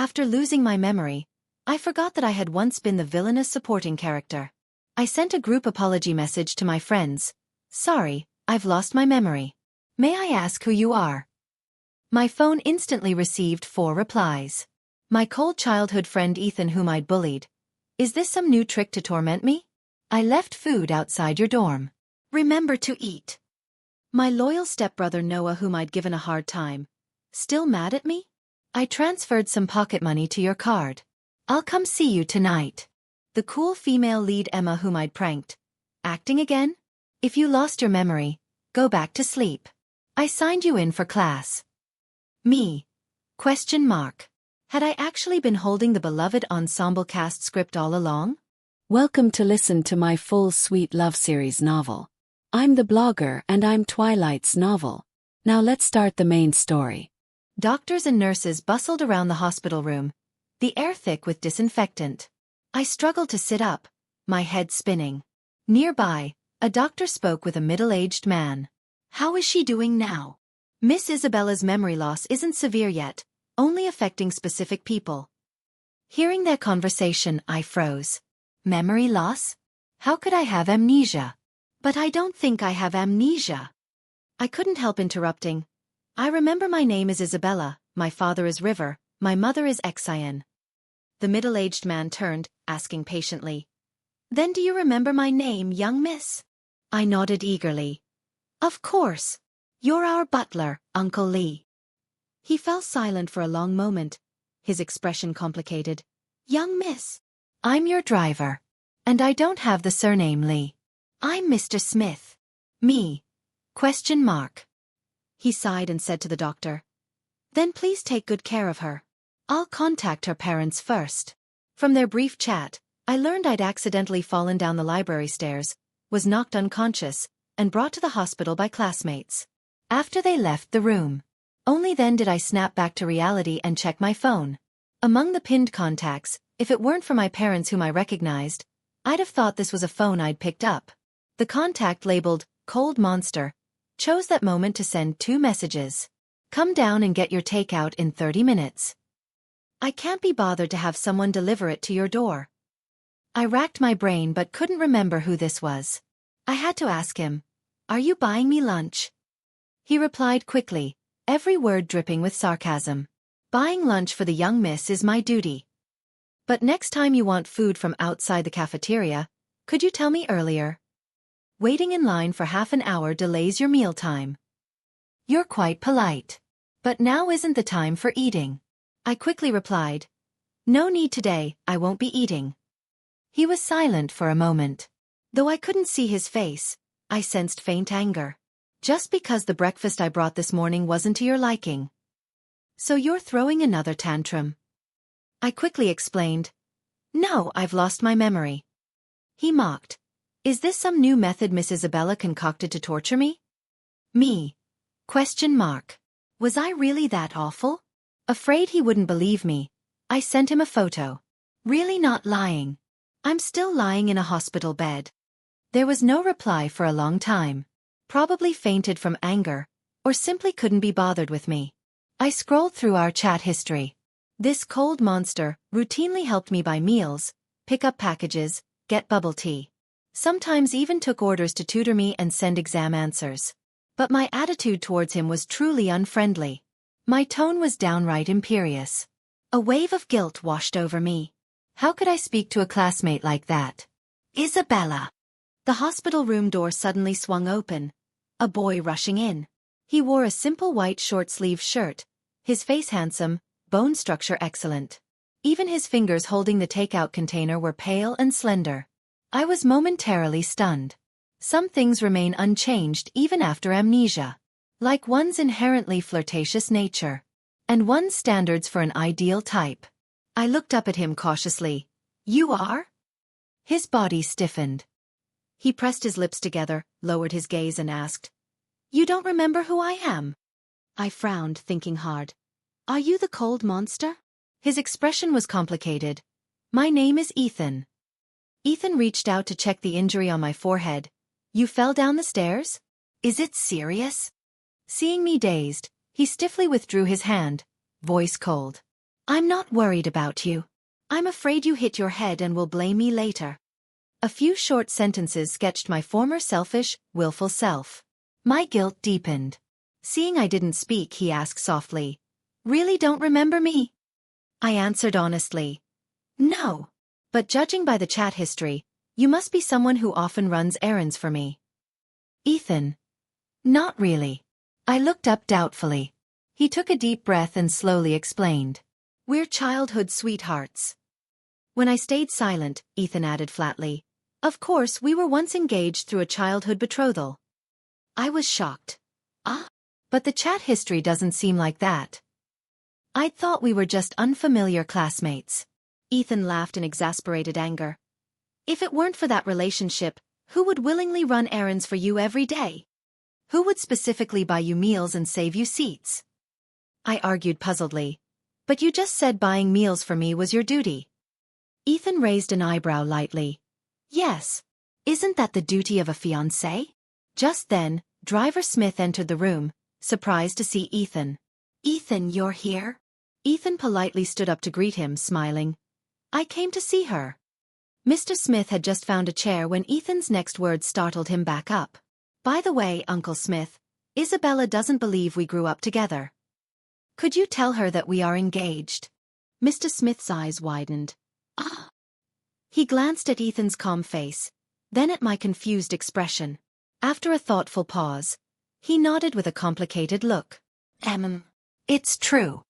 After losing my memory, I forgot that I had once been the villainous supporting character. I sent a group apology message to my friends. Sorry, I've lost my memory. May I ask who you are? My phone instantly received 4 replies. My cold childhood friend Ethan whom I'd bullied. Is this some new trick to torment me? I left food outside your dorm. Remember to eat. My loyal stepbrother Noah whom I'd given a hard time. Still mad at me? I transferred some pocket money to your card. I'll come see you tonight. The cool female lead Emma whom I'd pranked. Acting again? If you lost your memory, go back to sleep. I signed you in for class. Me? ? Had I actually been holding the beloved ensemble cast script all along? Welcome to listen to my full sweet love series novel. I'm the blogger and I'm Twilight's novel. Now let's start the main story. Doctors and nurses bustled around the hospital room, the air thick with disinfectant. I struggled to sit up, my head spinning. Nearby, a doctor spoke with a middle-aged man. How is she doing now? Miss Isabella's memory loss isn't severe yet, only affecting specific people. Hearing their conversation, I froze. Memory loss? How could I have amnesia? But I don't think I have amnesia. I couldn't help interrupting. I remember my name is Isabella, my father is River, my mother is Exien. The middle-aged man turned, asking patiently. Then do you remember my name, young miss? I nodded eagerly. Of course. You're our butler, Uncle Lee. He fell silent for a long moment, his expression complicated. Young miss. I'm your driver. And I don't have the surname Lee. I'm Mr. Smith. Me? ? He sighed and said to the doctor. Then please take good care of her. I'll contact her parents first. From their brief chat, I learned I'd accidentally fallen down the library stairs, was knocked unconscious, and brought to the hospital by classmates. After they left the room. Only then did I snap back to reality and check my phone. Among the pinned contacts, if it weren't for my parents whom I recognized, I'd have thought this was a phone I'd picked up. The contact labeled, Cold Monster, chose that moment to send 2 messages. Come down and get your takeout in 30 minutes. I can't be bothered to have someone deliver it to your door. I racked my brain but couldn't remember who this was. I had to ask him, are you buying me lunch? He replied quickly, every word dripping with sarcasm. Buying lunch for the young miss is my duty. But next time you want food from outside the cafeteria, could you tell me earlier? Waiting in line for half an hour delays your mealtime. You're quite polite. But now isn't the time for eating. I quickly replied. No need today, I won't be eating. He was silent for a moment. Though I couldn't see his face, I sensed faint anger. Just because the breakfast I brought this morning wasn't to your liking. So you're throwing another tantrum. I quickly explained. No, I've lost my memory. He mocked. Is this some new method Miss Isabella concocted to torture me? Me? ? Was I really that awful? Afraid he wouldn't believe me, I sent him a photo. Really not lying. I'm still lying in a hospital bed. There was no reply for a long time. Probably fainted from anger, or simply couldn't be bothered with me. I scrolled through our chat history. This cold monster routinely helped me buy meals, pick up packages, get bubble tea. Sometimes even took orders to tutor me and send exam answers. But my attitude towards him was truly unfriendly. My tone was downright imperious. A wave of guilt washed over me. How could I speak to a classmate like that? Isabella! The hospital room door suddenly swung open. A boy rushing in. He wore a simple white short-sleeved shirt, his face handsome, bone structure excellent. Even his fingers holding the takeout container were pale and slender. I was momentarily stunned. Some things remain unchanged even after amnesia. Like one's inherently flirtatious nature. And one's standards for an ideal type. I looked up at him cautiously. You are? His body stiffened. He pressed his lips together, lowered his gaze and asked, You don't remember who I am? I frowned, thinking hard. Are you the cold monster? His expression was complicated. My name is Ethan. Ethan reached out to check the injury on my forehead. You fell down the stairs? Is it serious? Seeing me dazed, he stiffly withdrew his hand, voice cold. I'm not worried about you. I'm afraid you hit your head and will blame me later. A few short sentences sketched my former selfish, willful self. My guilt deepened. Seeing I didn't speak, he asked softly, "Really don't remember me?" I answered honestly, "No. But judging by the chat history, you must be someone who often runs errands for me." "Ethan." "Not really." I looked up doubtfully. He took a deep breath and slowly explained, "We're childhood sweethearts." When I stayed silent, Ethan added flatly, "Of course, we were once engaged through a childhood betrothal." I was shocked. "Ah? But the chat history doesn't seem like that." "I'd thought we were just unfamiliar classmates." Ethan laughed in exasperated anger. "If it weren't for that relationship, who would willingly run errands for you every day? Who would specifically buy you meals and save you seats?" I argued puzzledly. "But you just said buying meals for me was your duty." Ethan raised an eyebrow lightly. "Yes. Isn't that the duty of a fiance?" Just then, Driver Smith entered the room, surprised to see Ethan. "Ethan, you're here?" Ethan politely stood up to greet him, smiling. "I came to see her." Mr. Smith had just found a chair when Ethan's next words startled him back up. "By the way, Uncle Smith, Isabella doesn't believe we grew up together. Could you tell her that we are engaged?" Mr. Smith's eyes widened. "Ah." He glanced at Ethan's calm face, then at my confused expression. After a thoughtful pause, he nodded with a complicated look. It's true."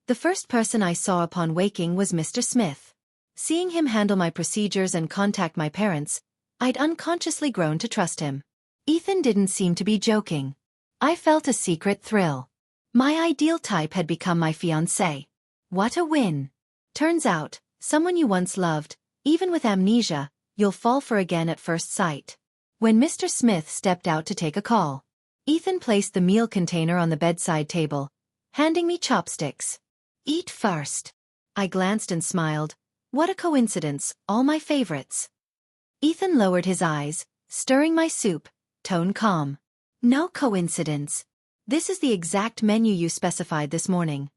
The first person I saw upon waking was Mr. Smith. Seeing him handle my procedures and contact my parents, I'd unconsciously grown to trust him. Ethan didn't seem to be joking. I felt a secret thrill. My ideal type had become my fiancé. What a win. Turns out, someone you once loved, even with amnesia, you'll fall for again at first sight. When Mr. Smith stepped out to take a call, Ethan placed the meal container on the bedside table, handing me chopsticks. "Eat first." I glanced and smiled. What a coincidence, all my favorites. Ethan lowered his eyes, stirring my soup, tone calm. "No coincidence. This is the exact menu you specified this morning."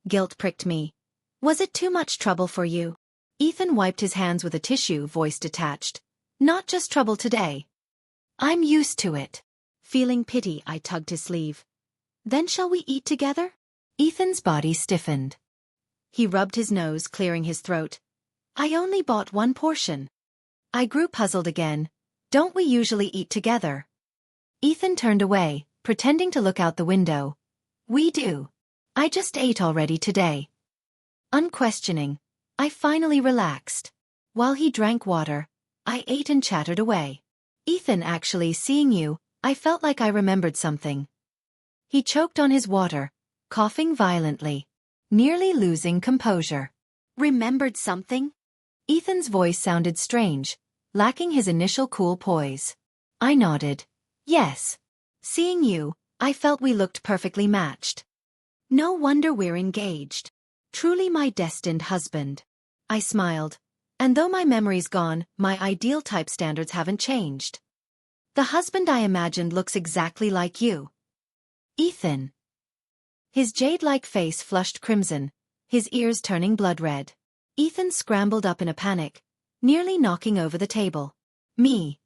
Guilt pricked me. "Was it too much trouble for you?" Ethan wiped his hands with a tissue, voice detached. "Not just trouble today. I'm used to it." Feeling pity, I tugged his sleeve. "Then shall we eat together?" Ethan's body stiffened. He rubbed his nose, clearing his throat. "I only bought one portion." I grew puzzled again. "Don't we usually eat together?" Ethan turned away, pretending to look out the window. "We do. I just ate already today." Unquestioning, I finally relaxed. While he drank water, I ate and chattered away. "Ethan, actually seeing you, I felt like I remembered something." He choked on his water, coughing violently, nearly losing composure. "Remembered something?" Ethan's voice sounded strange, lacking his initial cool poise. I nodded. "Yes. Seeing you, I felt we looked perfectly matched. No wonder we're engaged. Truly my destined husband." I smiled. "And though my memory's gone, my ideal type standards haven't changed. The husband I imagined looks exactly like you." "Ethan." His jade-like face flushed crimson, his ears turning blood red. Ethan scrambled up in a panic, nearly knocking over the table. "Me?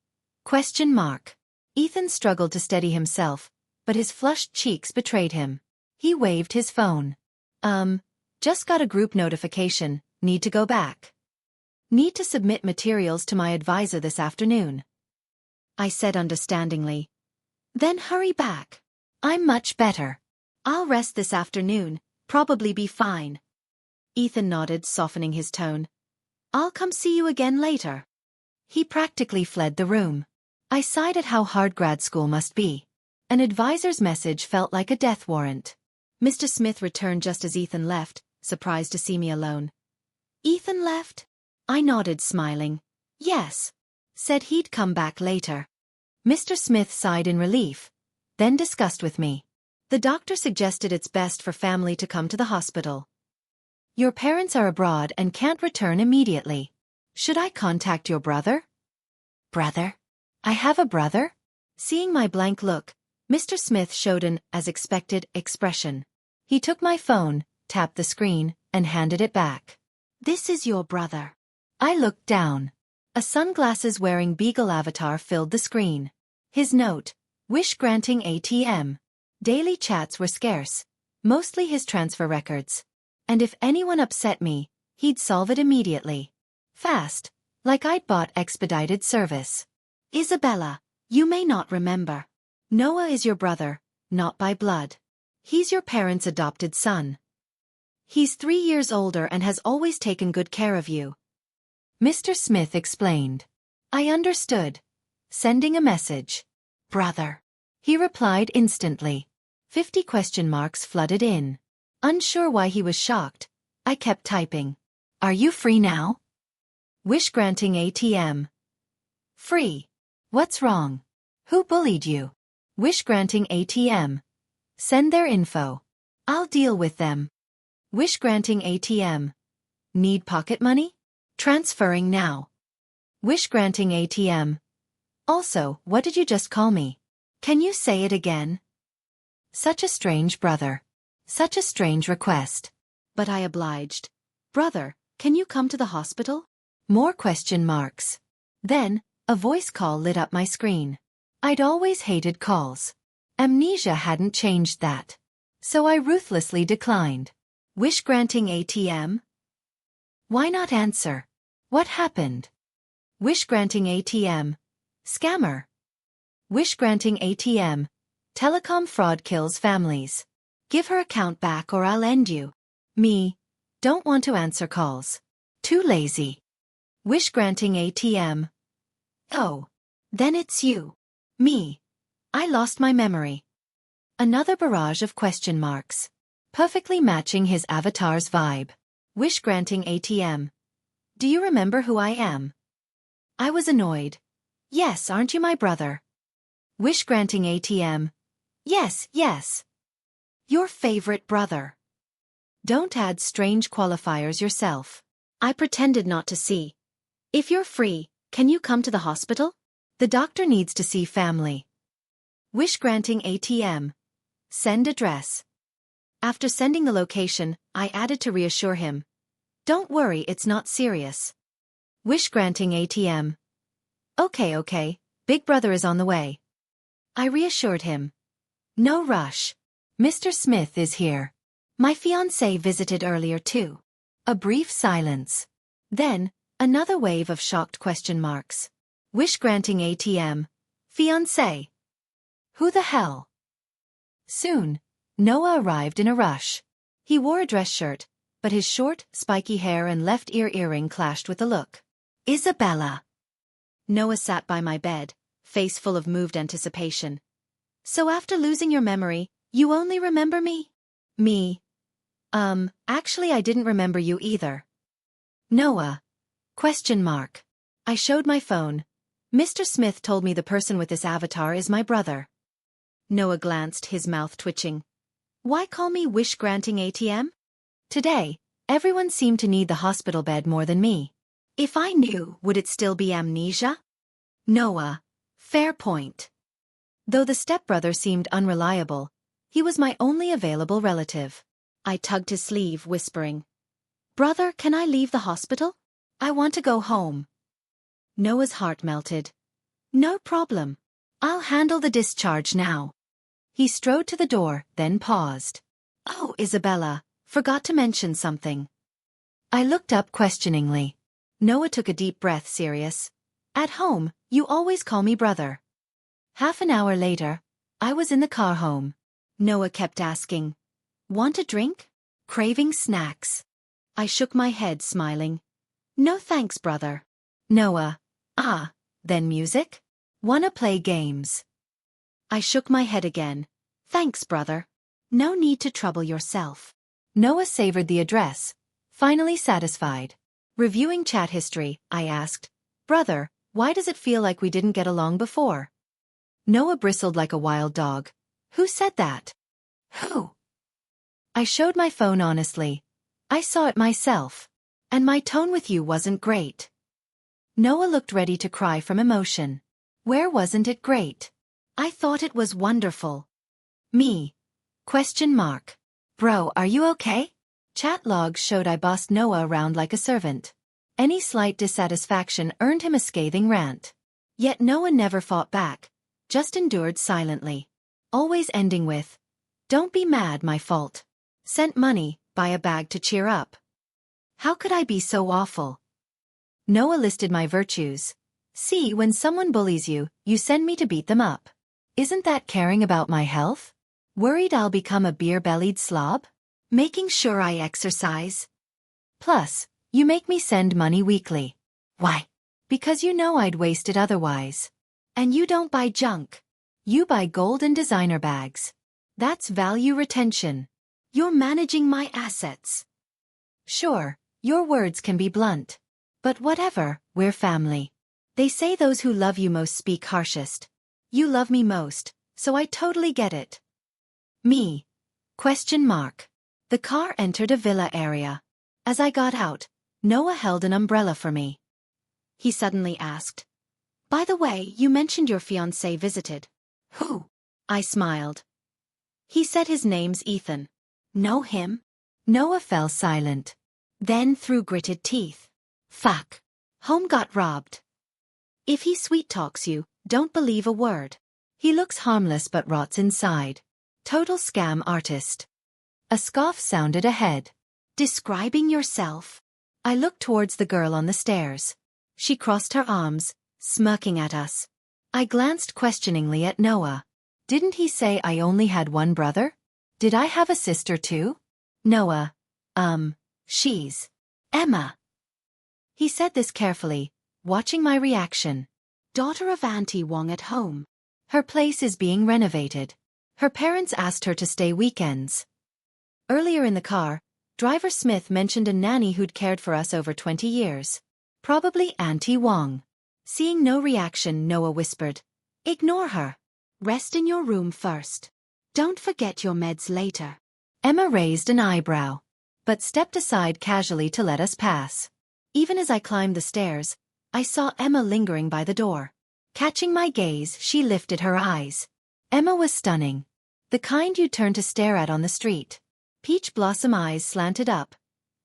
Question mark." Ethan struggled to steady himself, but his flushed cheeks betrayed him. He waved his phone. Just got a group notification, need to go back. Need to submit materials to my advisor this afternoon." I said understandingly. "Then hurry back. I'm much better. I'll rest this afternoon, probably be fine." Ethan nodded, softening his tone. "I'll come see you again later." He practically fled the room. I sighed at how hard grad school must be. An advisor's message felt like a death warrant. Mr. Smith returned just as Ethan left, surprised to see me alone. "Ethan left?" I nodded, smiling. "Yes. Said he'd come back later." Mr. Smith sighed in relief, then discussed with me. "The doctor suggested it's best for family to come to the hospital. Your parents are abroad and can't return immediately. Should I contact your brother?" "Brother? I have a brother?" Seeing my blank look, Mr. Smith showed an, as expected, expression. He took my phone, tapped the screen, and handed it back. This is your brother. I looked down. A sunglasses-wearing beagle avatar filled the screen. His note, wish-granting ATM. Daily chats were scarce, mostly his transfer records. And if anyone upset me, he'd solve it immediately. Fast, like I'd bought expedited service. Isabella, you may not remember. Noah is your brother, not by blood. He's your parents' adopted son. He's 3 years older and has always taken good care of you. Mr. Smith explained. I understood. Sending a message. Brother. He replied instantly. 50 question marks flooded in. Unsure why he was shocked, I kept typing. Are you free now? Wish-granting ATM. Free. What's wrong? Who bullied you? Wish-granting ATM. Send their info. I'll deal with them. Wish-granting ATM. Need pocket money? Transferring now. Wish-granting ATM. Also, what did you just call me? Can you say it again? Such a strange brother. Such a strange request. But I obliged. Brother, can you come to the hospital? More question marks. Then, a voice call lit up my screen. I'd always hated calls. Amnesia hadn't changed that. So I ruthlessly declined. Wish-granting ATM? Why not answer? What happened? Wish-granting ATM. Scammer. Wish-granting ATM. Telecom fraud kills families. Give her account back or I'll end you. Me. Don't want to answer calls. Too lazy. Wish-granting ATM. Oh. Then it's you. Me. I lost my memory. Another barrage of question marks. Perfectly matching his avatar's vibe. Wish-granting ATM. Do you remember who I am? I was annoyed. Yes, aren't you my brother? Wish-granting ATM. Yes, yes. Your favorite brother. Don't add strange qualifiers yourself. I pretended not to see. If you're free, can you come to the hospital? The doctor needs to see family. Wish-granting ATM. Send address. After sending the location, I added to reassure him. Don't worry, it's not serious. Wish-granting ATM. Okay, Big Brother is on the way. I reassured him. No rush. Mr. Smith is here. My fiance visited earlier too. A brief silence. Then, another wave of shocked question marks. Wish-granting ATM. Fiance. Who the hell? Soon, Noah arrived in a rush. He wore a dress shirt, but his short, spiky hair and left ear earring clashed with the look. Isabella. Noah sat by my bed, face full of moved anticipation. So after losing your memory, you only remember me? Me. Actually I didn't remember you either. Noah. Question mark. I showed my phone. Mr. Smith told me the person with this avatar is my brother. Noah glanced, his mouth twitching. Why call me wish-granting ATM? Today, everyone seemed to need the hospital bed more than me. If I knew, would it still be amnesia? Noah. Fair point. Though the stepbrother seemed unreliable, he was my only available relative. I tugged his sleeve, whispering, Brother, can I leave the hospital? I want to go home. Noah's heart melted. No problem. I'll handle the discharge now. He strode to the door, then paused. Oh, Isabella, forgot to mention something. I looked up questioningly. Noah took a deep breath, serious. At home, you always call me brother. Half an hour later, I was in the car home. Noah kept asking, Want a drink? Craving snacks. I shook my head, smiling. No thanks, brother. Noah. Then music? Wanna play games? I shook my head again. Thanks, brother. No need to trouble yourself. Noah savored the address, finally satisfied. Reviewing chat history, I asked, Brother, why does it feel like we didn't get along before? Noah bristled like a wild dog. Who said that? Who? I showed my phone honestly. I saw it myself. And my tone with you wasn't great. Noah looked ready to cry from emotion. Where wasn't it great? I thought it was wonderful. Me. Question mark. Bro, are you okay? Chat logs showed I bossed Noah around like a servant. Any slight dissatisfaction earned him a scathing rant. Yet Noah never fought back, just endured silently. Always ending with, "Don't be mad, my fault. Sent money, buy a bag to cheer up." How could I be so awful? Noah listed my virtues. "See, when someone bullies you, you send me to beat them up. Isn't that caring about my health? Worried I'll become a beer-bellied slob? Making sure I exercise? Plus, you make me send money weekly. Why? Because you know I'd waste it otherwise. And you don't buy junk. You buy gold and designer bags. That's value retention. You're managing my assets." Sure, your words can be blunt. But whatever, we're family. They say those who love you most speak harshest. You love me most, so I totally get it. Me? Question mark. The car entered a villa area. As I got out, Noah held an umbrella for me. He suddenly asked, "By the way, you mentioned your fiance visited." "Who?" I smiled. "He said his name's Ethan." "Know him?" Noah fell silent. Then through gritted teeth, "Fuck. Home got robbed." If he sweet-talks you, don't believe a word. He looks harmless but rots inside. Total scam artist. A scoff sounded ahead. "Describing yourself?" I looked towards the girl on the stairs. She crossed her arms, smirking at us. I glanced questioningly at Noah. Didn't he say I only had one brother? Did I have a sister too? Noah. She's Emma. He said this carefully, watching my reaction. "Daughter of Auntie Wong at home. Her place is being renovated. Her parents asked her to stay weekends." Earlier in the car, Driver Smith mentioned a nanny who'd cared for us over 20 years. Probably Auntie Wong. Seeing no reaction, Noah whispered, "Ignore her. Rest in your room first. Don't forget your meds later." Emma raised an eyebrow, but stepped aside casually to let us pass. Even as I climbed the stairs, I saw Emma lingering by the door. Catching my gaze, she lifted her eyes. Emma was stunning. The kind you'd turn to stare at on the street. Peach blossom eyes slanted up,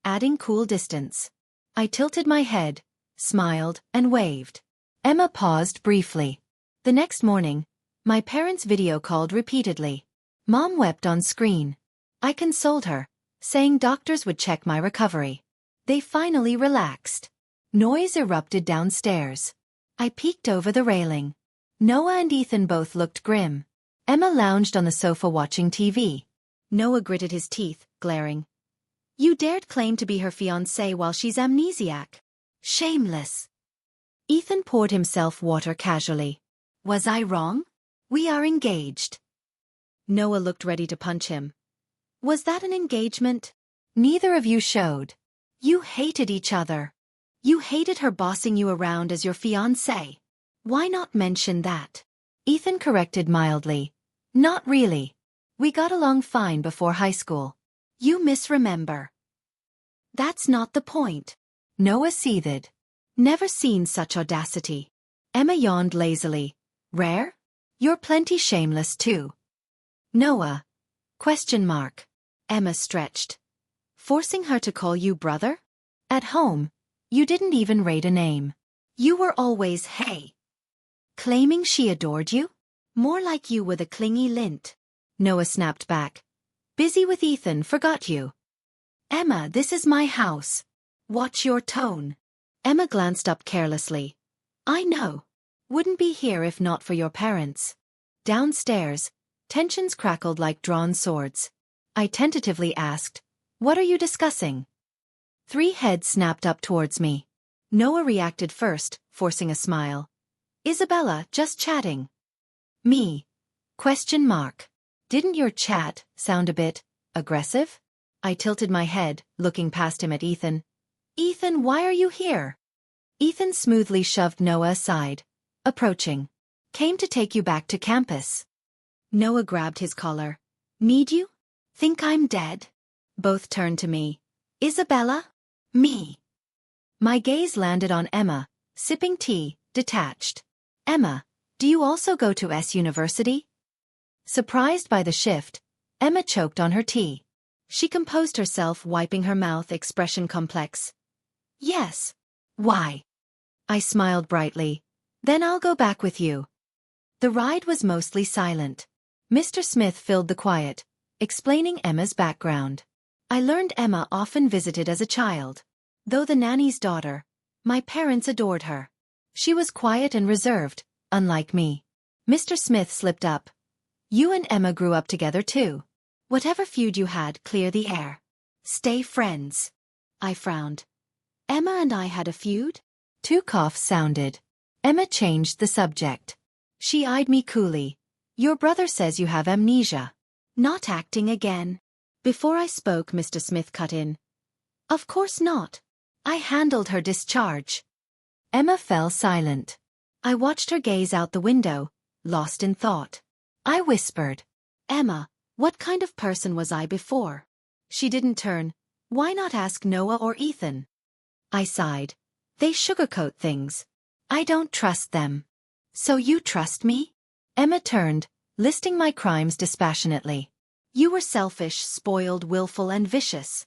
adding cool distance. I tilted my head, smiled, and waved. Emma paused briefly. The next morning, my parents video called repeatedly. Mom wept on screen. I consoled her, saying doctors would check my recovery. They finally relaxed. Noise erupted downstairs. I peeked over the railing. Noah and Ethan both looked grim. Emma lounged on the sofa watching TV. Noah gritted his teeth, glaring. "You dared claim to be her fiancé while she's amnesiac. Shameless." Ethan poured himself water casually. "Was I wrong? We are engaged." Noah looked ready to punch him. "Was that an engagement? Neither of you showed. You hated each other. You hated her bossing you around as your fiancé. Why not mention that?" Ethan corrected mildly. "Not really. We got along fine before high school. You misremember." "That's not the point." Noah seethed. "Never seen such audacity." Emma yawned lazily. "Rare? You're plenty shameless too." "Noah? Question mark. Emma stretched. "Forcing her to call you brother? At home, you didn't even rate a name. You were always hey. Claiming she adored you? More like you were the clingy lint." Noah snapped back. "Busy with Ethan, forgot you." "Emma, this is my house. Watch your tone." Emma glanced up carelessly. "I know. Wouldn't be here if not for your parents." Downstairs, tensions crackled like drawn swords. I tentatively asked, "What are you discussing?" 3 heads snapped up towards me. Noah reacted first, forcing a smile. "Isabella, just chatting." Me? Question mark. "Didn't your chat sound a bit aggressive?" I tilted my head, looking past him at Ethan. "Ethan, why are you here?" Ethan smoothly shoved Noah aside, approaching. "Came to take you back to campus." Noah grabbed his collar. "Need you? Think I'm dead?" Both turned to me. "Isabella?" Me. My gaze landed on Emma, sipping tea, detached. "Emma, do you also go to S University?" Surprised by the shift, Emma choked on her tea. She composed herself, wiping her mouth, expression complex. Yes. Why? I smiled brightly. Then I'll go back with you. The ride was mostly silent. Mr. Smith filled the quiet, explaining Emma's background. I learned Emma often visited as a child. Though the nanny's daughter, my parents adored her. She was quiet and reserved, unlike me. Mr. Smith slipped up. You and Emma grew up together too. Whatever feud you had, clear the air. Stay friends. I frowned. Emma and I had a feud? Two coughs sounded. Emma changed the subject. She eyed me coolly. Your brother says you have amnesia. Not acting again. Before I spoke, Mr. Smith cut in. Of course not. I handled her discharge. Emma fell silent. I watched her gaze out the window, lost in thought. I whispered. Emma, what kind of person was I before? She didn't turn. Why not ask Noah or Ethan? I sighed. They sugarcoat things. I don't trust them. So you trust me? Emma turned, listing my crimes dispassionately. You were selfish, spoiled, willful, and vicious.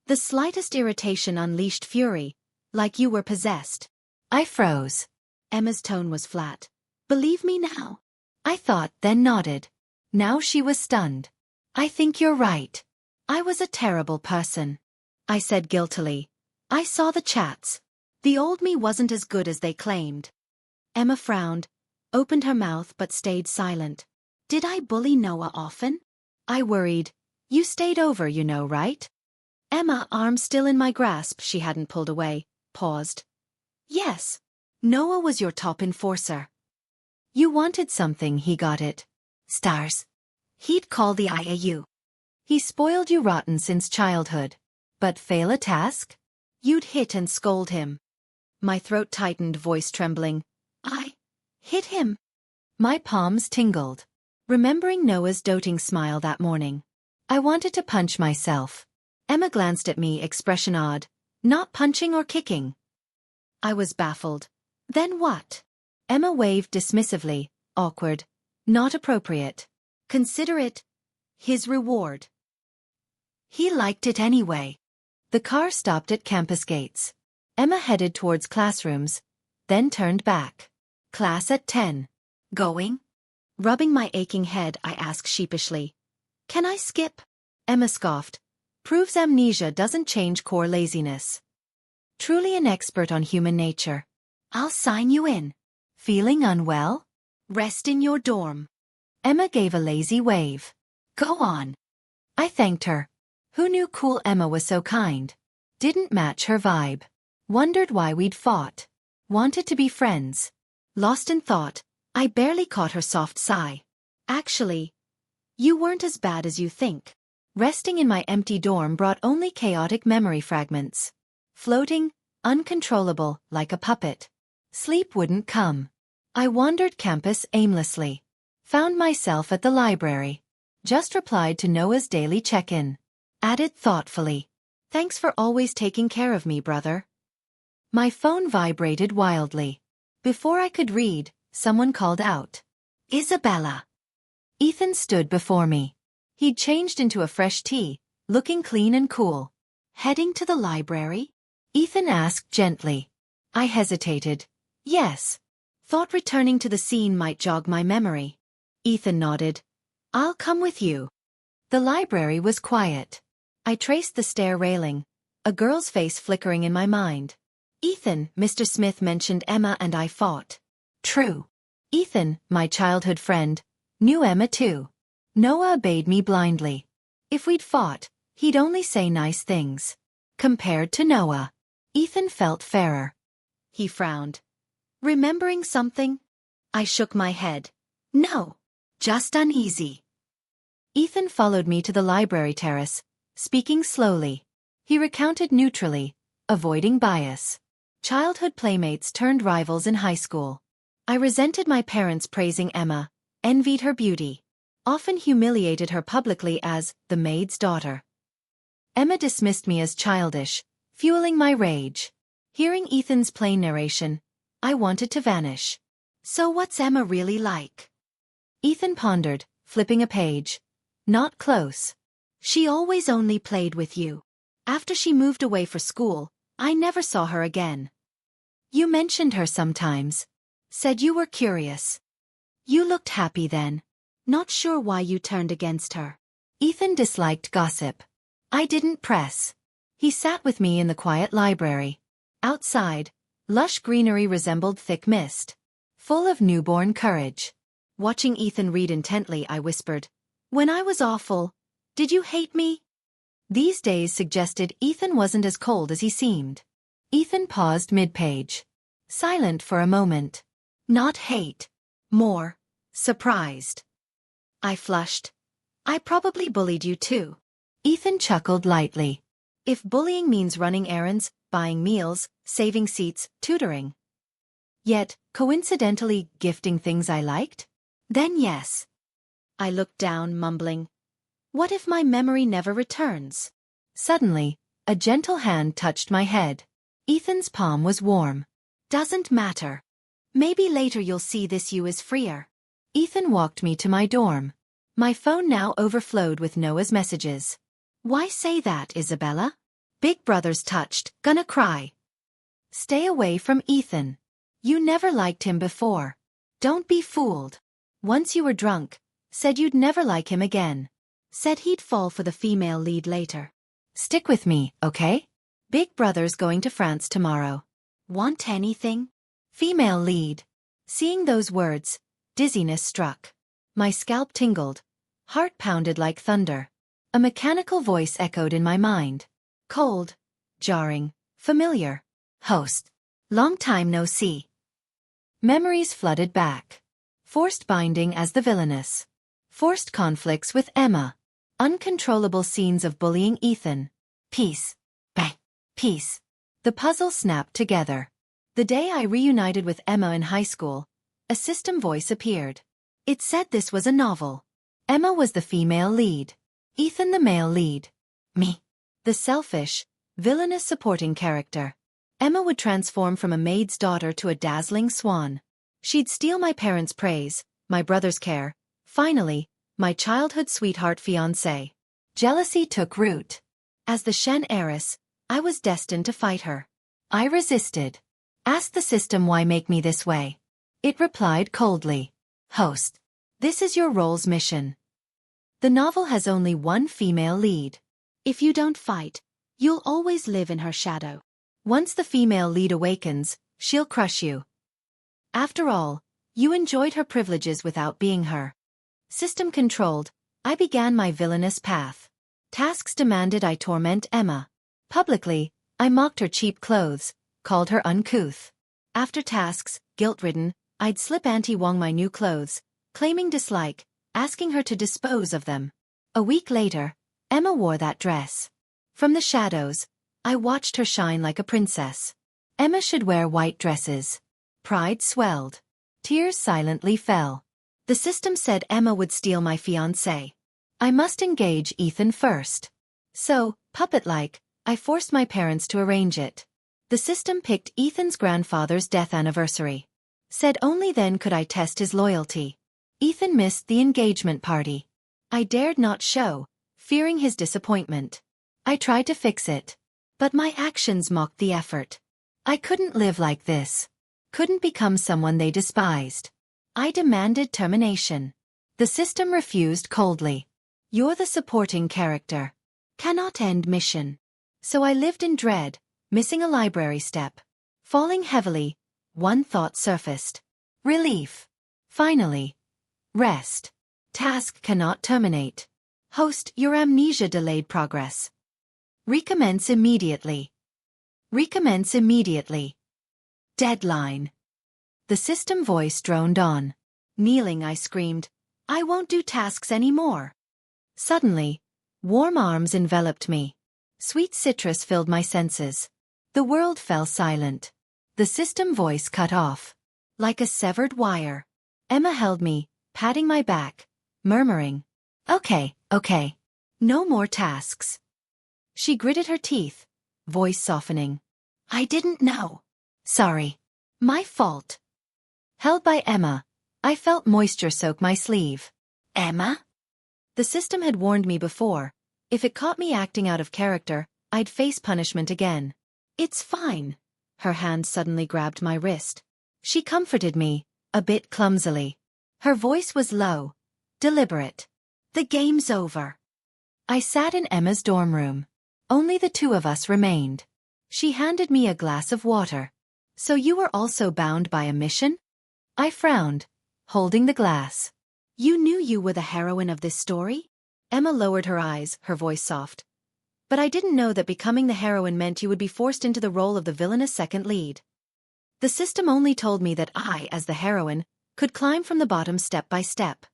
The slightest irritation unleashed fury, like you were possessed. I froze. Emma's tone was flat. Believe me now. I thought, then nodded. Now she was stunned. I think you're right. I was a terrible person. I said guiltily. I saw the chats. The old me wasn't as good as they claimed. Emma frowned, opened her mouth but stayed silent. Did I bully Noah often? I worried. You stayed over, you know, right? Emma, arm still in my grasp, she hadn't pulled away, paused. Yes. Noah was your top enforcer. You wanted something, he got it. Stars. He'd call the IAU. He spoiled you rotten since childhood. But fail a task? You'd hit and scold him. My throat tightened, voice trembling. I hit him. My palms tingled. Remembering Noah's doting smile that morning. I wanted to punch myself. Emma glanced at me, expression odd. Not punching or kicking. I was baffled. Then what? Emma waved dismissively, awkward. Not appropriate. Consider it his reward. He liked it anyway. The car stopped at campus gates. Emma headed towards classrooms, then turned back. Class at 10. Going? Rubbing my aching head, I asked sheepishly. Can I skip? Emma scoffed. Proves amnesia doesn't change core laziness. Truly an expert on human nature. I'll sign you in. Feeling unwell? Rest in your dorm. Emma gave a lazy wave. Go on. I thanked her. Who knew cool Emma was so kind? Didn't match her vibe. Wondered why we'd fought. Wanted to be friends. Lost in thought, I barely caught her soft sigh. Actually, you weren't as bad as you think. Resting in my empty dorm brought only chaotic memory fragments. Floating, uncontrollable, like a puppet. Sleep wouldn't come. I wandered campus aimlessly. Found myself at the library. Just replied to Noah's daily check-in. Added thoughtfully. Thanks for always taking care of me, brother. My phone vibrated wildly. Before I could read, someone called out. Isabella. Ethan stood before me. He'd changed into a fresh tee, looking clean and cool. Heading to the library? Ethan asked gently. I hesitated. Yes. Thought returning to the scene might jog my memory. Ethan nodded. I'll come with you. The library was quiet. I traced the stair railing, a girl's face flickering in my mind. Ethan, Mr. Smith mentioned Emma and I fought. True. Ethan, my childhood friend, knew Emma too. Noah obeyed me blindly. If we'd fought, he'd only say nice things. Compared to Noah, Ethan felt fairer. He frowned. Remembering something? I shook my head. No. Just uneasy. Ethan followed me to the library terrace, speaking slowly. He recounted neutrally, avoiding bias. Childhood playmates turned rivals in high school. I resented my parents praising Emma, envied her beauty, often humiliated her publicly as the maid's daughter. Emma dismissed me as childish, fueling my rage. Hearing Ethan's plain narration, I wanted to vanish. So what's Emma really like? Ethan pondered, flipping a page. Not close. She always only played with you. After she moved away for school, I never saw her again. You mentioned her sometimes. Said you were curious. You looked happy then. Not sure why you turned against her. Ethan disliked gossip. I didn't press. He sat with me in the quiet library. Outside, lush greenery resembled thick mist, full of newborn courage. Watching Ethan read intently, I whispered, "When I was awful, did you hate me?" These days suggested Ethan wasn't as cold as he seemed. Ethan paused mid-page. Silent for a moment. Not hate. More. Surprised. I flushed. I probably bullied you too. Ethan chuckled lightly. If bullying means running errands, buying meals, saving seats, tutoring. Yet, coincidentally, gifting things I liked? Then yes. I looked down, mumbling. What if my memory never returns? Suddenly, a gentle hand touched my head. Ethan's palm was warm. Doesn't matter. Maybe later you'll see this you is freer. Ethan walked me to my dorm. My phone now overflowed with Noah's messages. Why say that, Isabella? Big brother's touched, gonna cry. Stay away from Ethan. You never liked him before. Don't be fooled. Once you were drunk. Said you'd never like him again. Said he'd fall for the female lead later. Stick with me, okay? Big brother's going to France tomorrow. Want anything? Female lead. Seeing those words, dizziness struck. My scalp tingled. Heart pounded like thunder. A mechanical voice echoed in my mind. Cold. Jarring. Familiar. Host. Long time no see. Memories flooded back. Forced binding as the villainess. Forced conflicts with Emma. Uncontrollable scenes of bullying Ethan. Peace. Bang. Peace. The puzzle snapped together. The day I reunited with Emma in high school, a system voice appeared. It said this was a novel. Emma was the female lead. Ethan the male lead. Me. The selfish, villainous supporting character. Emma would transform from a maid's daughter to a dazzling swan. She'd steal my parents' praise, my brother's care, finally, my childhood sweetheart fiance. Jealousy took root. As the Shen heiress, I was destined to fight her. I resisted. Asked the system why make me this way. It replied coldly. Host. This is your role's mission. The novel has only one female lead. If you don't fight, you'll always live in her shadow. Once the female lead awakens, she'll crush you. After all, you enjoyed her privileges without being her. System-controlled, I began my villainous path. Tasks demanded I torment Emma. Publicly, I mocked her cheap clothes, called her uncouth. After tasks, guilt-ridden, I'd slip Auntie Wong my new clothes, claiming dislike, asking her to dispose of them. A week later, Emma wore that dress. From the shadows, I watched her shine like a princess. Emma should wear white dresses. Pride swelled. Tears silently fell. The system said Emma would steal my fiancé. I must engage Ethan first. So, puppet-like, I forced my parents to arrange it. The system picked Ethan's grandfather's death anniversary. Said only then could I test his loyalty. Ethan missed the engagement party. I dared not show, fearing his disappointment. I tried to fix it. But my actions mocked the effort. I couldn't live like this. Couldn't become someone they despised. I demanded termination. The system refused coldly. You're the supporting character. Cannot end mission. So I lived in dread, missing a library step. Falling heavily, one thought surfaced. Relief. Finally. Rest. Task cannot terminate. Host, your amnesia delayed progress. Recommence immediately. Recommence immediately. Deadline. The system voice droned on. Kneeling, I screamed, I won't do tasks anymore. Suddenly, warm arms enveloped me. Sweet citrus filled my senses. The world fell silent. The system voice cut off. Like a severed wire. Emma held me, patting my back, murmuring, Okay. No more tasks. She gritted her teeth, voice softening. I didn't know. Sorry. My fault. Held by Emma, I felt moisture soak my sleeve. Emma? The system had warned me before. If it caught me acting out of character, I'd face punishment again. It's fine. Her hand suddenly grabbed my wrist. She comforted me, a bit clumsily. Her voice was low, deliberate. The game's over. I sat in Emma's dorm room. Only the two of us remained. She handed me a glass of water. So you were also bound by a mission? I frowned, holding the glass. You knew you were the heroine of this story? Emma lowered her eyes, her voice soft. But I didn't know that becoming the heroine meant you would be forced into the role of the villainous second lead. The system only told me that I, as the heroine, could climb from the bottom step by step.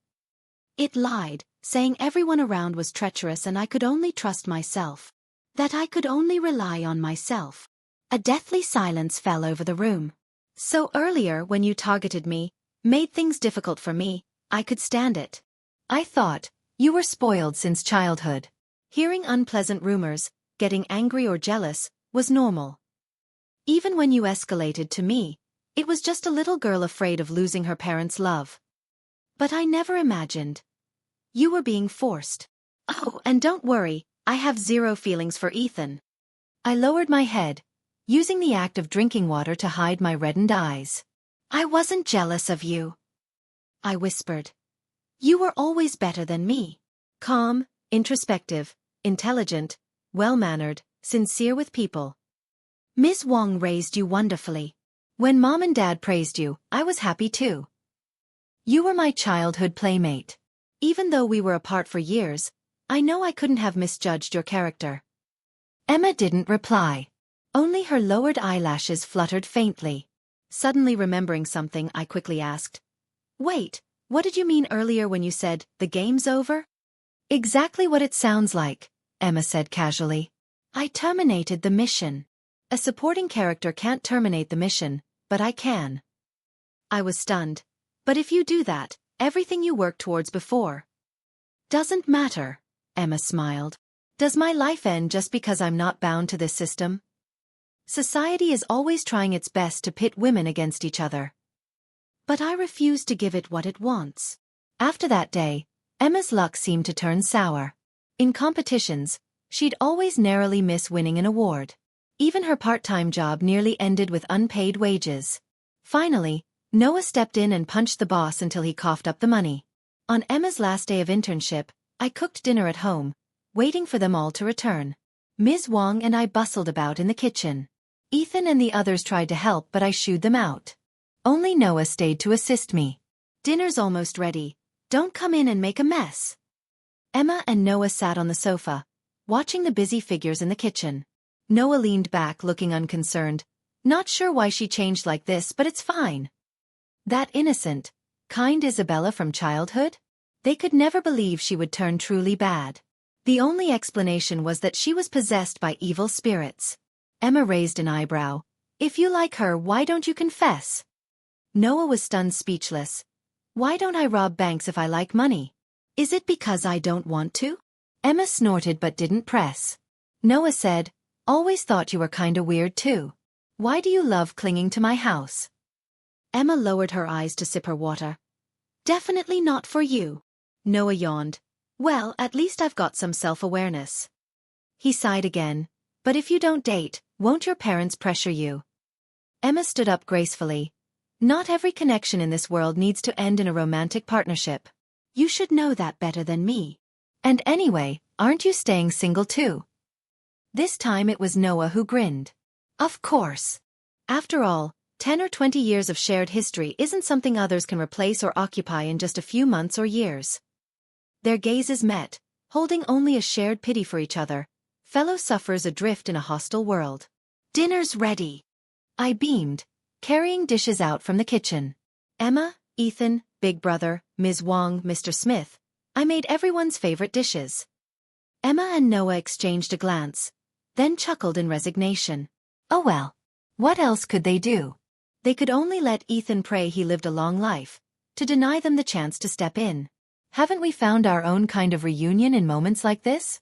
It lied, saying everyone around was treacherous and I could only trust myself. That I could only rely on myself. A deathly silence fell over the room. So earlier, when you targeted me, made things difficult for me, I could stand it. I thought, you were spoiled since childhood. Hearing unpleasant rumors, getting angry or jealous, was normal. Even when you escalated to me, it was just a little girl afraid of losing her parents' love. But I never imagined. You were being forced. Oh, and don't worry, I have zero feelings for Ethan. I lowered my head, using the act of drinking water to hide my reddened eyes. I wasn't jealous of you. I whispered. You were always better than me. Calm, introspective, intelligent, well-mannered, sincere with people. Ms. Wong raised you wonderfully. When Mom and Dad praised you, I was happy too. You were my childhood playmate. Even though we were apart for years, I know I couldn't have misjudged your character. Emma didn't reply. Only her lowered eyelashes fluttered faintly. Suddenly remembering something, I quickly asked. Wait, what did you mean earlier when you said, the game's over? Exactly what it sounds like, Emma said casually. I terminated the mission. A supporting character can't terminate the mission, but I can. I was stunned. But if you do that, everything you worked towards before doesn't matter, Emma smiled. Does my life end just because I'm not bound to this system? Society is always trying its best to pit women against each other. But I refuse to give it what it wants. After that day, Emma's luck seemed to turn sour. In competitions, she'd always narrowly miss winning an award. Even her part-time job nearly ended with unpaid wages. Finally, Noah stepped in and punched the boss until he coughed up the money. On Emma's last day of internship, I cooked dinner at home, waiting for them all to return. Ms. Wong and I bustled about in the kitchen. Ethan and the others tried to help, but I shooed them out. Only Noah stayed to assist me. Dinner's almost ready. Don't come in and make a mess. Emma and Noah sat on the sofa, watching the busy figures in the kitchen. Noah leaned back looking unconcerned. Not sure why she changed like this, but it's fine. That innocent, kind Isabella from childhood? They could never believe she would turn truly bad. The only explanation was that she was possessed by evil spirits. Emma raised an eyebrow. If you like her, why don't you confess? Noah was stunned, speechless. Why don't I rob banks if I like money? Is it because I don't want to? Emma snorted but didn't press. Noah said, always thought you were kinda weird too. Why do you love clinging to my house? Emma lowered her eyes to sip her water. Definitely not for you. Noah yawned. Well, at least I've got some self-awareness. He sighed again. But if you don't date, won't your parents pressure you? Emma stood up gracefully. Not every connection in this world needs to end in a romantic partnership. You should know that better than me. And anyway, aren't you staying single too? This time it was Noah who grinned. Of course. After all, 10 or 20 years of shared history isn't something others can replace or occupy in just a few months or years. Their gazes met, holding only a shared pity for each other, fellow sufferers adrift in a hostile world. Dinner's ready. I beamed, carrying dishes out from the kitchen. Emma, Ethan, Big Brother, Ms. Wong, Mr. Smith. I made everyone's favorite dishes. Emma and Noah exchanged a glance, then chuckled in resignation. Oh well. What else could they do? They could only let Ethan pray he lived a long life, to deny them the chance to step in. Haven't we found our own kind of reunion in moments like this?